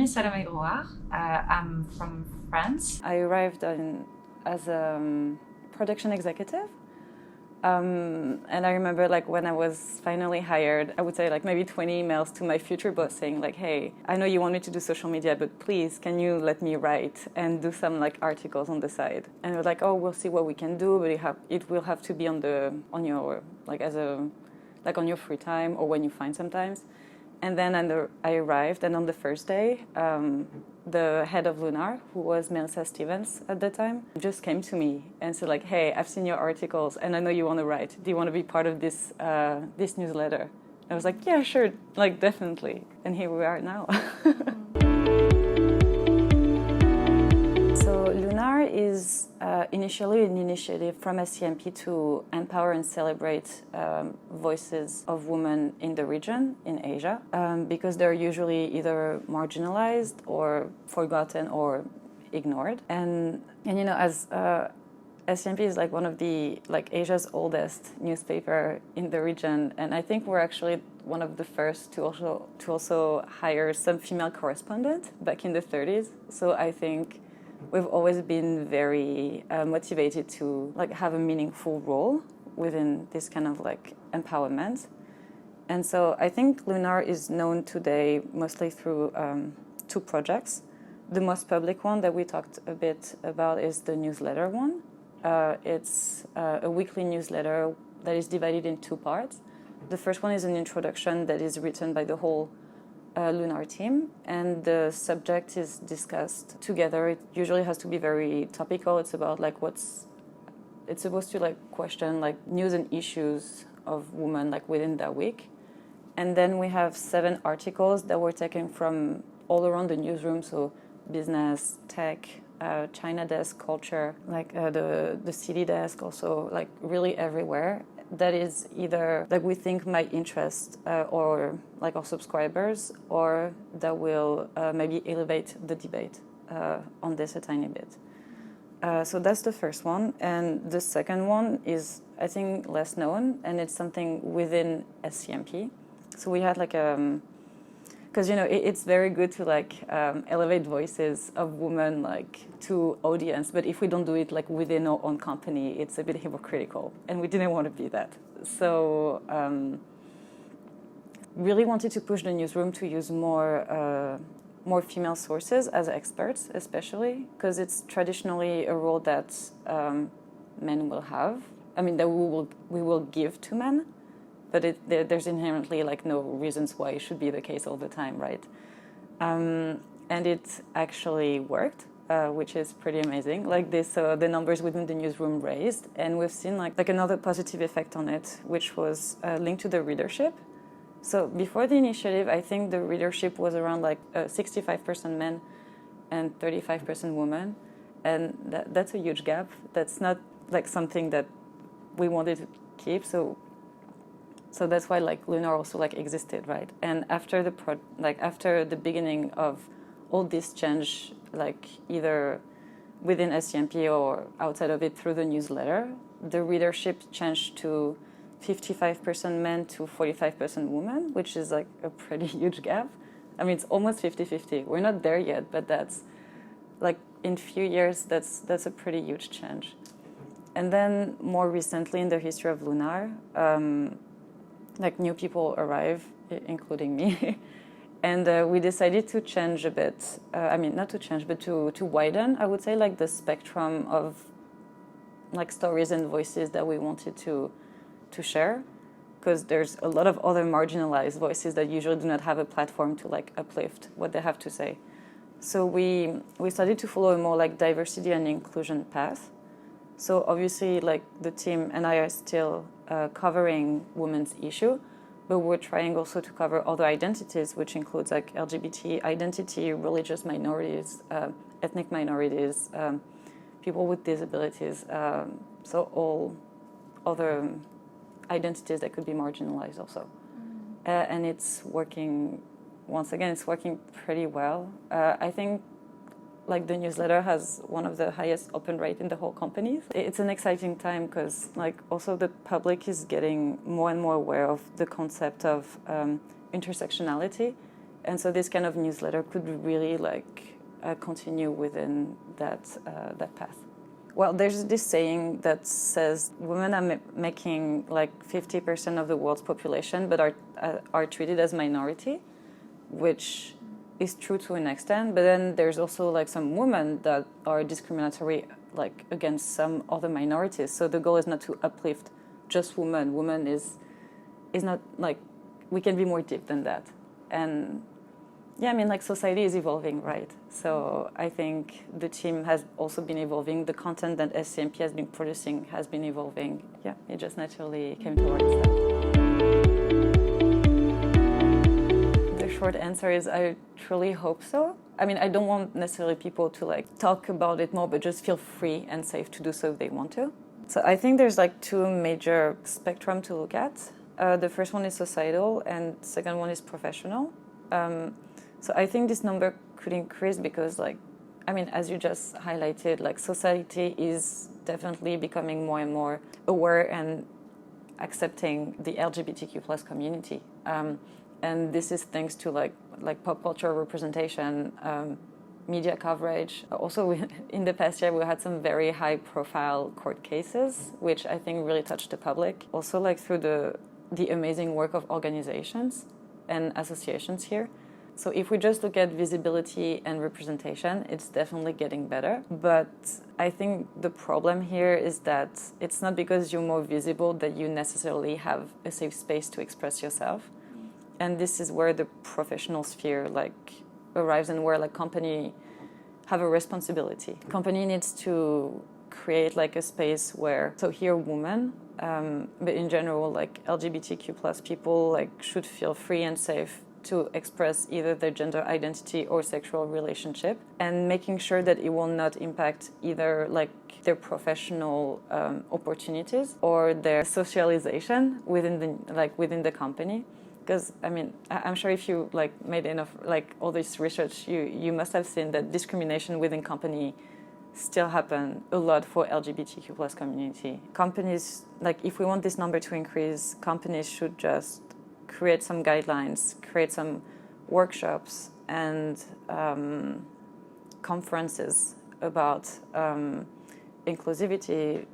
is Salomé Grouard. I'm from France. I arrived as a production executive. And I remember when I was finally hired, I would say maybe 20 emails to my future boss saying hey, I know you want me to do social media, but please, can you let me write and do some articles on the side? And we're oh, we'll see what we can do, but it will have to be on your on your free time or when you find sometimes. And then I arrived, and on the first day, the head of Lunar, who was Melissa Stevens at the time, just came to me and said hey, I've seen your articles and I know you want to write. Do you want to be part of this this newsletter? I was yeah, sure, definitely. And here we are now. So Lunar is initially an initiative from SCMP to empower and celebrate voices of women in the region, in Asia, because they're usually either marginalized or forgotten or ignored. And as SCMP is one of the Asia's oldest newspaper in the region, and I think we're actually one of the first to also hire some female correspondent back in the 30s. So I think we've always been very motivated to have a meaningful role within this kind of empowerment. And so I think Lunar is known today mostly through two projects. The most public one that we talked a bit about is the newsletter one. It's a weekly newsletter that is divided in two parts. The first one is an introduction that is written by the whole Lunar team, and the subject is discussed together. It usually has to be very topical. It's about it's supposed to question news and issues of women within that week. And then we have 7 articles that were taken from all around the newsroom, so business, tech, China desk, culture, the city desk, also really everywhere. That is either we think might interest or our subscribers, or that will maybe elevate the debate on this a tiny bit. So that's the first one. And the second one is, I think, less known, and it's something within SCMP. So we had because it's very good to elevate voices of women to audience, but if we don't do it within our own company, it's a bit hypocritical, and we didn't want to be that. So really wanted to push the newsroom to use more female sources as experts, especially because it's traditionally a role that men will have. I mean, that we will give to men. But there's inherently no reasons why it should be the case all the time, right? And it actually worked, which is pretty amazing. The numbers within the newsroom raised, and we've seen another positive effect on it, which was linked to the readership. So before the initiative, I think the readership was around 65% men and 35% women, and that's a huge gap. That's not something that we wanted to keep. So that's why Lunar also existed, right? And after after the beginning of all this change, either within SCMP or outside of it through the newsletter, the readership changed to 55% men to 45% women, which is a pretty huge gap. I mean, it's almost 50-50. We're not there yet, but that's in few years, that's a pretty huge change. And then more recently in the history of Lunar, new people arrive, including me, and we decided to change a bit. Not to change, but to widen, I would say, the spectrum of stories and voices that we wanted to share, because there's a lot of other marginalized voices that usually do not have a platform to uplift what they have to say. So we started to follow a more diversity and inclusion path. So obviously, the team and I are still covering women's issue, but we're trying also to cover other identities, which includes LGBT identity, religious minorities, ethnic minorities, people with disabilities, so all other identities that could be marginalized also. And it's working, once again, it's working pretty well. I think the newsletter has one of the highest open rate in the whole company. It's an exciting time because also the public is getting more and more aware of the concept of intersectionality And so this kind of newsletter could really continue within that path. Well, there's this saying that says women are making 50% of the world's population, but are treated as minority, which is true to an extent. But then there's also some women that are discriminatory against some other minorities. So the goal is not to uplift just women. Women is not we can be more deep than that. And yeah, I mean, society is evolving, right? So I think the team has also been evolving. The content that SCMP has been producing has been evolving. Yeah, it just naturally came towards that. The short answer is I truly hope so. I mean, I don't want necessarily people to talk about it more, but just feel free and safe to do so if they want to. So I think there's two major spectrum to look at. The first one is societal, and the second one is professional. So I think this number could increase because, as you just highlighted, society is definitely becoming more and more aware and accepting the LGBTQ plus community. And this is thanks to pop culture representation, media coverage. Also, in the past year, we had some very high-profile court cases, which I think really touched the public. Also, through the amazing work of organizations and associations here. So if we just look at visibility and representation, it's definitely getting better. But I think the problem here is that it's not because you're more visible that you necessarily have a safe space to express yourself. And this is where the professional sphere arrives, and where company have a responsibility. Company needs to create a space where, so here women, but in general LGBTQ plus people should feel free and safe to express either their gender identity or sexual relationship, and making sure that it will not impact either their professional opportunities or their socialization within the company. Because I mean, I'm sure if you made enough all this research, you must have seen that discrimination within company still happen a lot for LGBTQ plus community. Companies, if we want this number to increase, companies should just create some guidelines, create some workshops and conferences about inclusivity,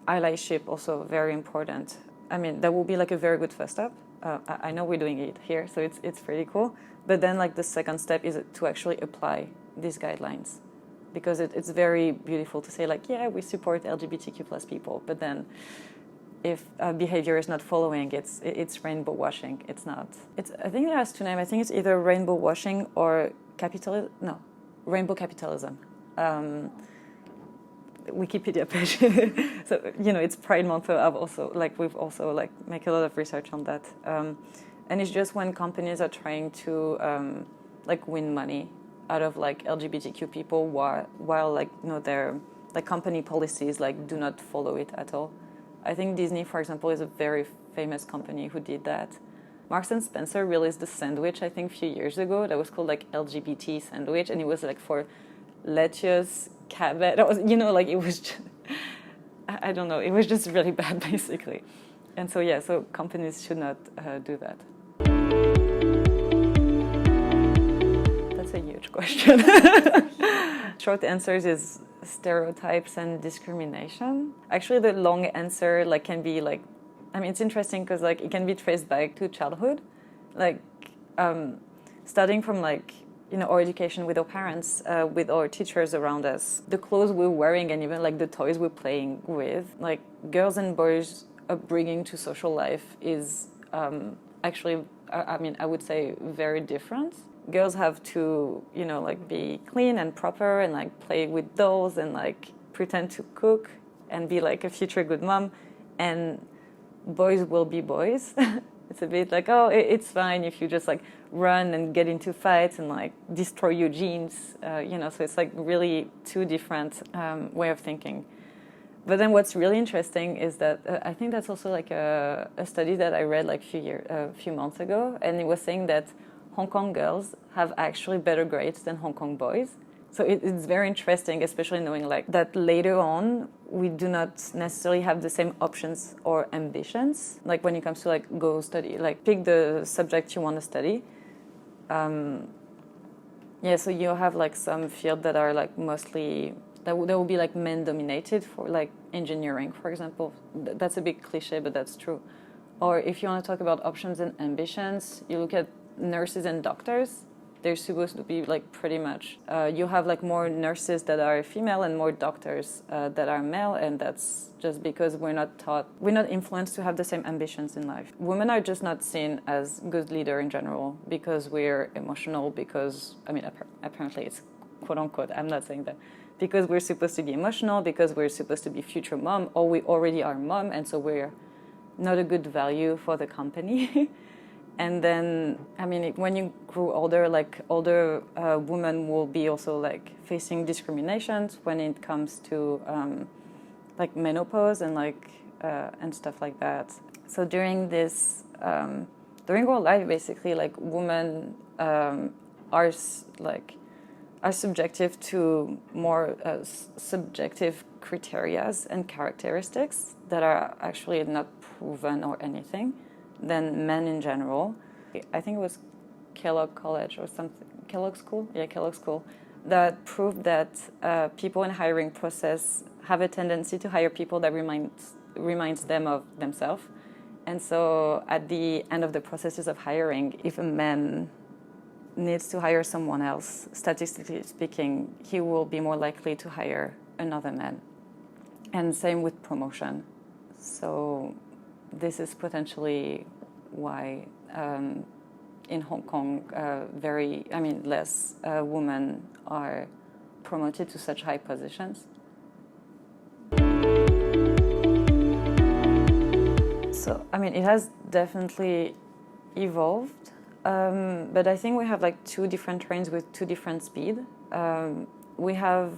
allyship, also very important. I mean, that will be a very good first step. I know we're doing it here, so it's pretty cool. But then the second step is to actually apply these guidelines. Because it's very beautiful to say yeah, we support LGBTQ plus people, but then if behavior is not following, it's rainbow washing. It's not. I think it has two names. I think it's either rainbow washing or rainbow capitalism. Wikipedia page. So it's Pride Month. So we've also make a lot of research on that. And it's just when companies are trying to win money out of LGBTQ people while their company policies do not follow it at all. I think Disney, for example, is a very famous company who did that. Marks and Spencer released a sandwich, I think, a few years ago that was called LGBT sandwich, and it was for lettuce, cabbage. It was, it was just, I don't know, it was just really bad, basically. And so so companies should not do that. That's a huge question. Short answers is stereotypes and discrimination. Actually, the long answer can be it's interesting because it can be traced back to childhood, starting from our education with our parents, with our teachers around us, the clothes we're wearing, and even the toys we're playing with. Girls and boys' upbringing to social life is actually, I would say, very different. Girls have to, be clean and proper and play with dolls and pretend to cook and be a future good mom. And boys will be boys. It's a bit it's fine if you just run and get into fights and destroy your genes, So it's really two different way of thinking. But then what's really interesting is that I think that's also a study that I read a few months ago, and it was saying that Hong Kong girls have actually better grades than Hong Kong boys. So it's very interesting, especially knowing that later on we do not necessarily have the same options or ambitions. When it comes to go study, pick the subject you want to study. Yeah, so you have like some fields that are like mostly that will be like men dominated, for like engineering, for example. That's a big cliche, but that's true. Or if you want to talk about options and ambitions, you look at nurses and doctors. They're supposed to be like pretty much. You have like more nurses that are female and more doctors that are male, and that's just because we're not influenced to have the same ambitions in life. Women are just not seen as good leader in general because we're emotional. Because I mean, apparently it's quote unquote. I'm not saying that. Because we're supposed to be emotional, because we're supposed to be future mom, or we already are mom, and so we're not a good value for the company. And then, I mean, when you grow older, like older women will be also like facing discriminations when it comes to like menopause and like and stuff like that. So during this, during our life, basically, like women are subjective to more subjective criterias and characteristics that are actually not proven or anything than men in general. I think it was Kellogg College or something, Kellogg School? Yeah, Kellogg School, that proved that people in hiring process have a tendency to hire people that reminds them of themselves. And so at the end of the processes of hiring, if a man needs to hire someone else, statistically speaking, he will be more likely to hire another man. And same with promotion. So this is potentially why in Hong Kong, less women are promoted to such high positions. So, I mean, it has definitely evolved, but I think we have like two different trains with two different speed. We have,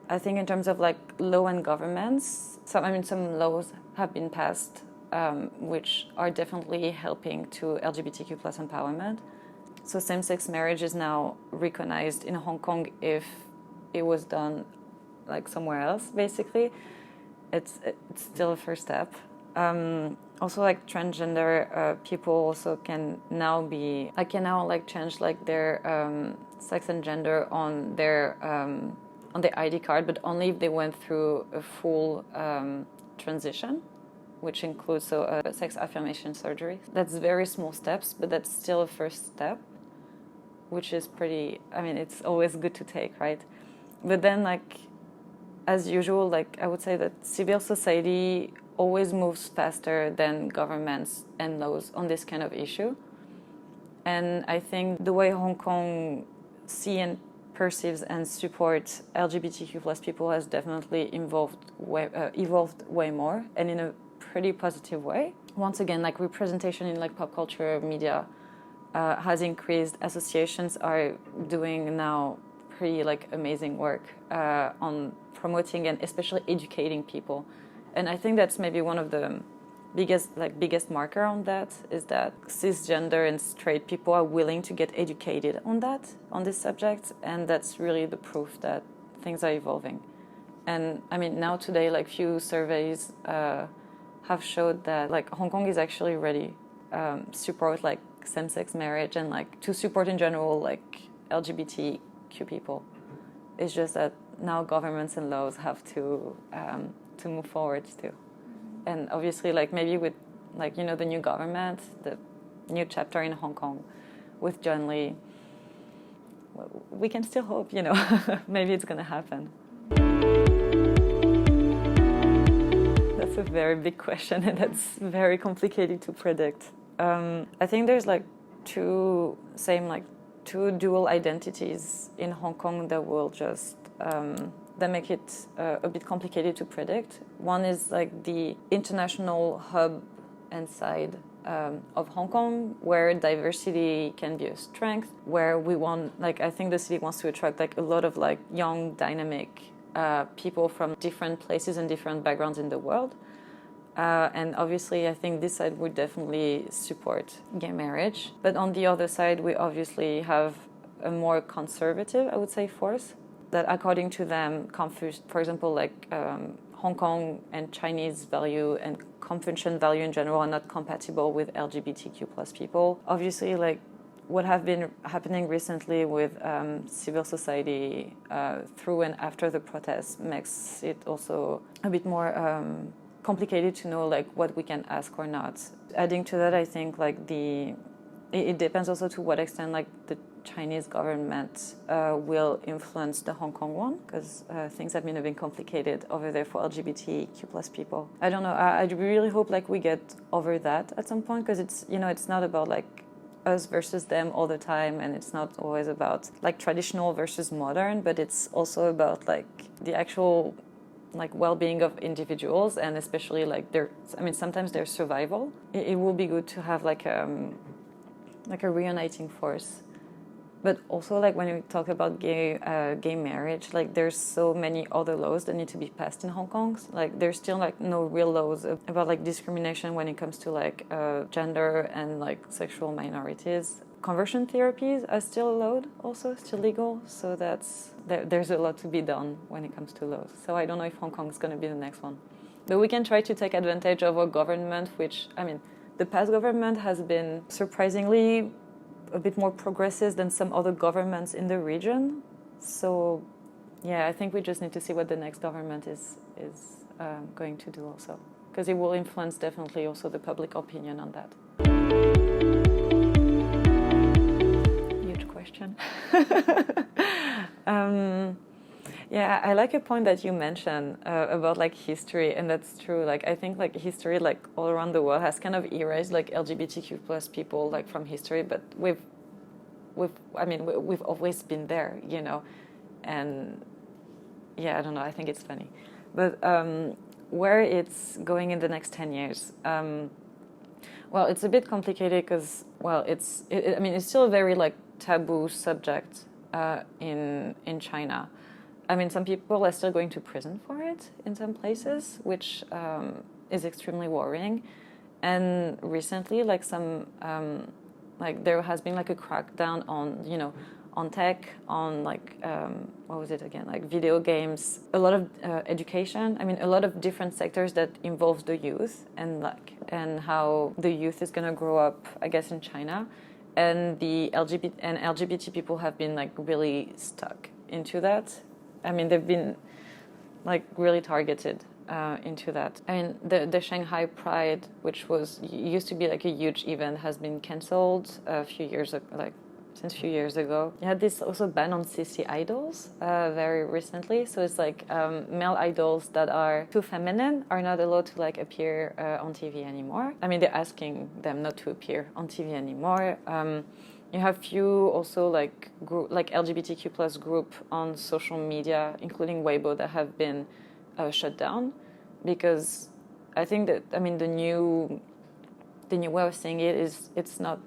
I think, in terms of like law and governments, some laws have been passed which are definitely helping to LGBTQ plus empowerment. So same-sex marriage is now recognized in Hong Kong if it was done like somewhere else, basically. It's still a first step. Also, like transgender people also can now change like their sex and gender on their ID card, but only if they went through a full transition, which includes sex affirmation surgery. That's very small steps, but that's still a first step, which is it's always good to take, right? But then, like, as usual, like, I would say that civil society always moves faster than governments and laws on this kind of issue. And I think the way Hong Kong see and perceives and supports LGBTQ plus people has definitely evolved way more, and in a pretty positive way. Once again, like, representation in like pop culture media has increased. Associations are doing now pretty like amazing work on promoting and especially educating people. And I think that's maybe one of the biggest marker on that is that cisgender and straight people are willing to get educated on this subject, and that's really the proof that things are evolving. And I mean, now today, like, few surveys have showed that like Hong Kong is actually ready support like same-sex marriage and like to support in general like LGBTQ people. It's just that now governments and laws have to move forward too. And obviously, like, maybe with, like, you know, the new government, the new chapter in Hong Kong with John Lee, we can still hope, you know, maybe it's going to happen. That's a very big question, and that's very complicated to predict. I think there's like two dual identities in Hong Kong that will just that make it a bit complicated to predict. One is like the international hub and side of Hong Kong, where diversity can be a strength, where we want, like, I think the city wants to attract like a lot of like young, dynamic people from different places and different backgrounds in the world. And obviously, I think this side would definitely support gay marriage. But on the other side, we obviously have a more conservative, I would say, force that, according to them, for example, like Hong Kong and Chinese value and Confucian value in general are not compatible with LGBTQ plus people. Obviously, like, what have been happening recently with civil society through and after the protests makes it also a bit more complicated to know like what we can ask or not. Adding to that, I think like it depends also to what extent like the Chinese government will influence the Hong Kong one, because things have been a bit complicated over there for LGBTQ plus people. I don't know. I really hope like we get over that at some point, because it's, you know, it's not about like us versus them all the time, and it's not always about like traditional versus modern, but it's also about like the actual like well-being of individuals, and especially like sometimes their survival. It will be good to have like a reuniting force. But also, like when we talk about gay marriage, like there's so many other laws that need to be passed in Hong Kong. Like there's still like no real laws about like discrimination when it comes to like gender and like sexual minorities. Conversion therapies are still allowed, also still legal. So there's a lot to be done when it comes to laws. So I don't know if Hong Kong is going to be the next one, but we can try to take advantage of our government, which the past government has been surprisingly a bit more progressive than some other governments in the region. So, yeah, I think we just need to see what the next government is going to do also, because it will influence definitely also the public opinion on that. Huge question. Yeah, I like a point that you mentioned about like history, and that's true. Like I think like history like all around the world has kind of erased like LGBTQ plus people like from history, but we've always been there, you know, and yeah, I don't know. I think it's funny, but where it's going in the next 10 years, well, it's a bit complicated because it's still a very like taboo subject in China. I mean, some people are still going to prison for it in some places, which is extremely worrying. And recently, like there has been like a crackdown on, you know, on tech, on like what was it again? Like video games, a lot of education. I mean, a lot of different sectors that involves the youth and how the youth is gonna grow up, I guess, in China. And the LGBT people have been like really stuck into that. I mean, they've been like really targeted into that. I mean, the Shanghai Pride, which used to be like a huge event, has been cancelled since a few years ago. You had this also ban on CC idols very recently. So it's like male idols that are too feminine are not allowed to like appear on TV anymore. I mean, they're asking them not to appear on TV anymore. You have few also like LGBTQ plus group on social media, including Weibo, that have been shut down, because I think that the new way of seeing it is it's not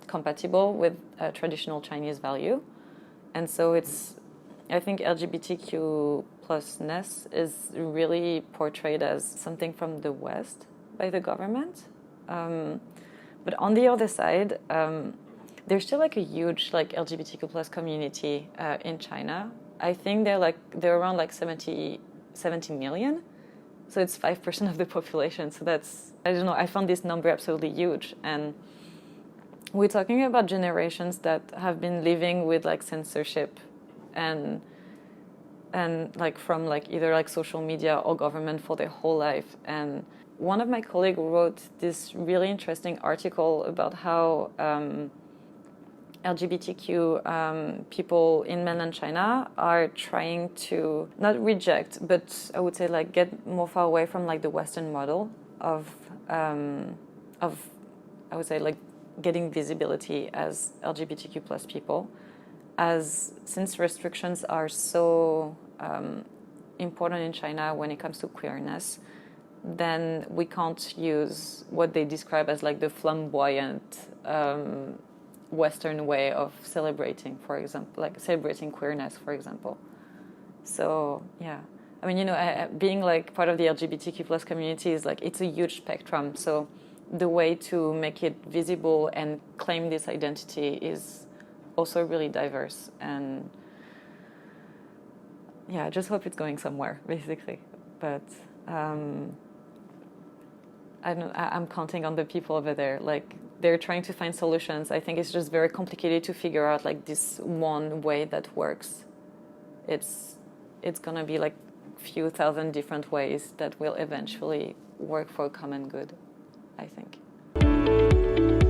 compatible with traditional Chinese value, and so I think LGBTQ plusness is really portrayed as something from the West by the government, but on the other side. There's still like a huge like LGBTQ plus community in China. I think they're around like 70 million. So it's 5% of the population. So that's, I don't know, I found this number absolutely huge. And we're talking about generations that have been living with like censorship and like from like either like social media or government for their whole life. And one of my colleagues wrote this really interesting article about how LGBTQ people in mainland China are trying to not reject, but I would say like get more far away from like the Western model of I would say like getting visibility as LGBTQ plus people, as since restrictions are so important in China when it comes to queerness, then we can't use what they describe as like the flamboyant Western way of celebrating, for example, like celebrating queerness, for example. So, yeah. I mean, you know, being like part of the LGBTQ plus community is like, it's a huge spectrum. So the way to make it visible and claim this identity is also really diverse. And yeah, I just hope it's going somewhere, basically. But I'm counting on the people over there. Like, they're trying to find solutions. I think it's just very complicated to figure out like this one way that works. It's gonna be like few thousand different ways that will eventually work for common good, I think.